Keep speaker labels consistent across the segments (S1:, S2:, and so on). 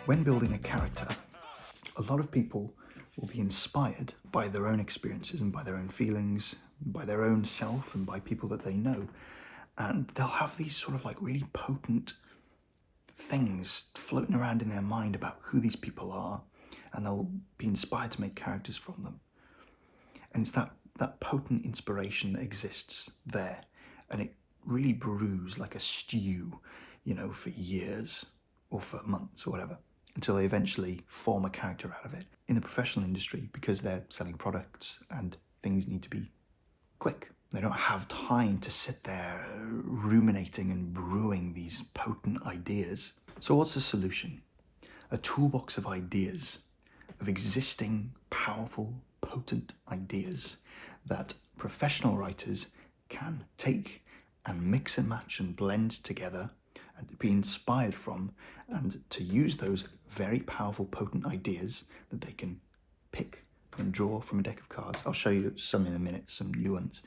S1: When building a character, a lot of people will be inspired by their own experiences and by their own feelings, by their own self and by people that they know. And they'll have these sort of like really potent things floating around in their mind about who these people are, and they'll be inspired to make characters from them. And it's that potent inspiration that exists there, and it really brews like a stew, for years or for months or whatever, until they eventually form a character out of it. In the professional industry, because they're selling products and things need to be quick, they don't have time to sit there ruminating and brewing these potent ideas. So what's the solution? A toolbox of ideas, of existing, powerful, potent ideas that professional writers can take and mix and match and blend together and be inspired from, and to use those very powerful, potent ideas that they can pick and draw from a deck of cards. I'll show you some in a minute, some new ones.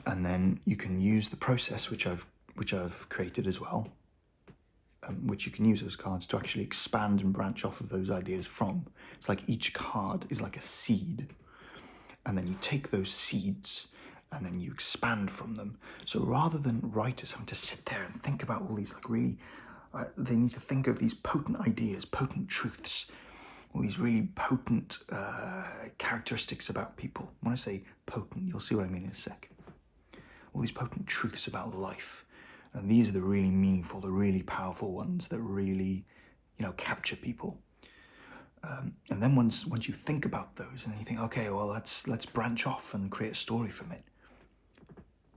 S1: And then you can use the process which I've created as well, which you can use those cards to actually expand and branch off of those ideas from. It's like each card is like a seed, and then you take those seeds and then you expand from them. So rather than writers having to sit there and think about all these like really, they need to think of these potent ideas, potent truths, all these really potent characteristics about people. When I say potent, you'll see what I mean in a sec. All these potent truths about life. And these are the really meaningful, the really powerful ones that really, capture people. And then once you think about those, and then you think, okay, well, let's branch off and create a story from it.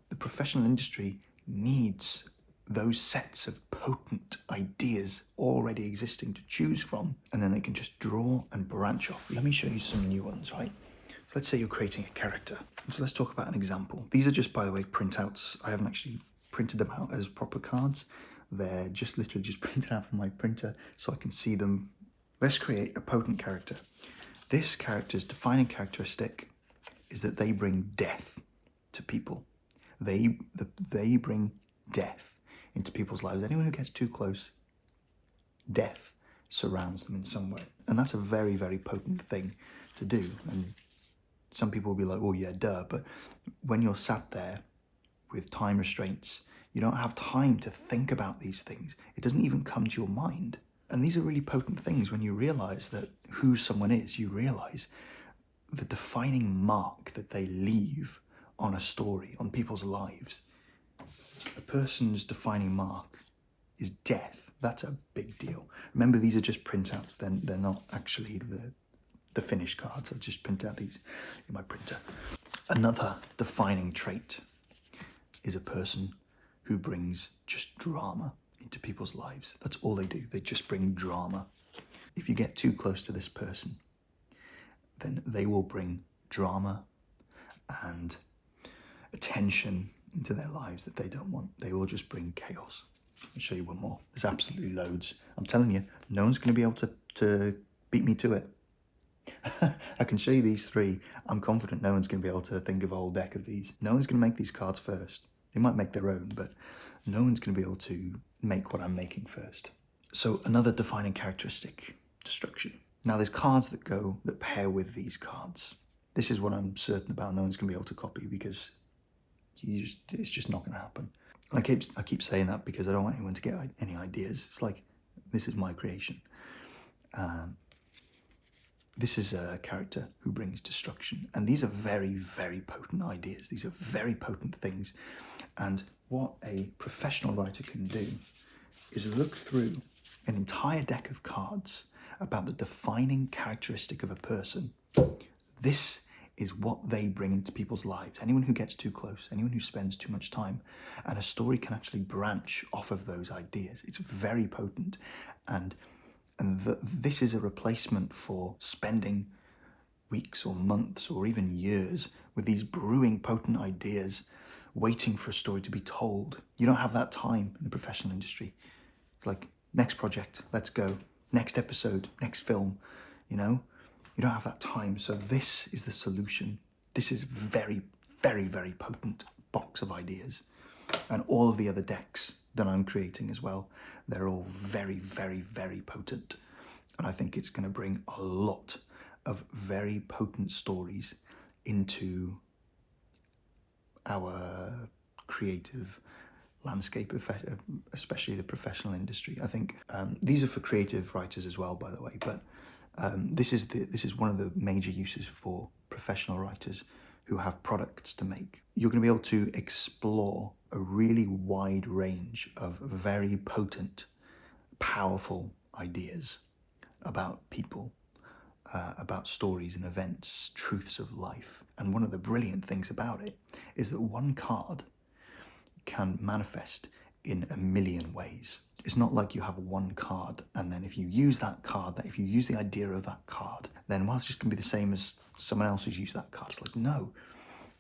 S1: The professional industry needs those sets of potent ideas already existing to choose from, and then they can just draw and branch off. Let me show you some new ones, right? So let's say you're creating a character. So let's talk about an example. These are just, by the way, printouts. I haven't actually printed them out as proper cards. They're just literally just printed out from my printer so I can see them. Let's create a potent character. This character's defining characteristic is that they bring death to people. They bring death into people's lives. Anyone who gets too close, death surrounds them in some way. And that's a very, very potent thing to do. And some people will be like, well, yeah, duh. But when you're sat there with time restraints, you don't have time to think about these things. It doesn't even come to your mind. And these are really potent things. When you realize that who someone is, you realize the defining mark that they leave on a story, on people's lives. A person's defining mark is death. That's a big deal. Remember, these are just printouts. They're not actually the finished cards. I've just printed out these in my printer. Another defining trait is a person who brings just drama into people's lives. That's all they do. They just bring drama. If you get too close to this person, then they will bring drama and attention into their lives that they don't want. They will just bring chaos. I'll show you one more. There's absolutely loads. I'm telling you, no one's going to be able to beat me to it. I can show you these three. I'm confident no one's going to be able to think of a whole deck of these. No one's going to make these cards first. They might make their own, but no one's going to be able to make what I'm making first. So another defining characteristic, destruction. Now there's cards that pair with these cards. This is what I'm certain about. No one's going to be able to copy because it's just not going to happen. I keep saying that because I don't want anyone to get any ideas. It's like, this is my creation. This is a character who brings destruction. And these are very, very potent ideas. These are very potent things. And what a professional writer can do is look through an entire deck of cards about the defining characteristic of a person. This is what they bring into people's lives. Anyone who gets too close, anyone who spends too much time, and a story can actually branch off of those ideas. It's very potent. And this is a replacement for spending weeks or months or even years with these brewing potent ideas, waiting for a story to be told. You don't have that time in the professional industry. It's like, next project, let's go. Next episode, next film, You don't have that time. So this is the solution. This is very, very, very potent box of ideas. And all of the other decks that I'm creating as well, they're all very, very, very potent. And I think it's going to bring a lot of very potent stories into our creative landscape, especially the professional industry. I think these are for creative writers as well, by the way, but this is one of the major uses for professional writers who have products to make. You're going to be able to explore a really wide range of very potent, powerful ideas about people, about stories and events, truths of life. And one of the brilliant things about it is that one card can manifest in a million ways. It's not like you have one card and then if you use that card, that if you use the idea of that card, then well, it's just going to be the same as someone else who's used that card. It's like, no,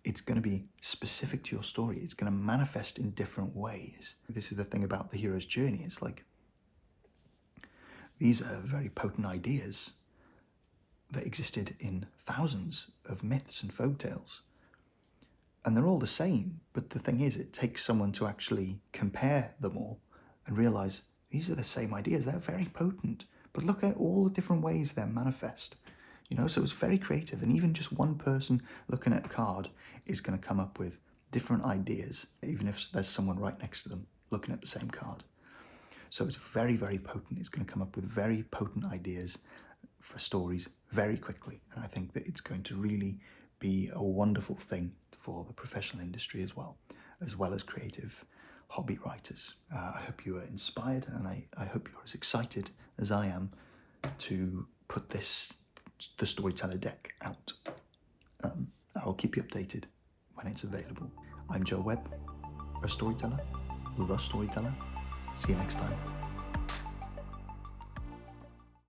S1: it's going to be specific to your story. It's going to manifest in different ways. This is the thing about the hero's journey. It's like, these are very potent ideas that existed in thousands of myths and folk tales. And they're all the same, but the thing is, it takes someone to actually compare them all and realize these are the same ideas. They're very potent, but look at all the different ways they're manifest. You know, so it's very creative, and even just one person looking at a card is going to come up with different ideas, even if there's someone right next to them looking at the same card. So it's very, very potent. It's going to come up with very potent ideas for stories very quickly, and I think that it's going to really be a wonderful thing for the professional industry as well as creative hobby writers. I hope you are inspired, and I hope you're as excited as I am to put the Storyteller deck out. I'll keep you updated when it's available. I'm Joe Webb, a storyteller, the storyteller. See you next time.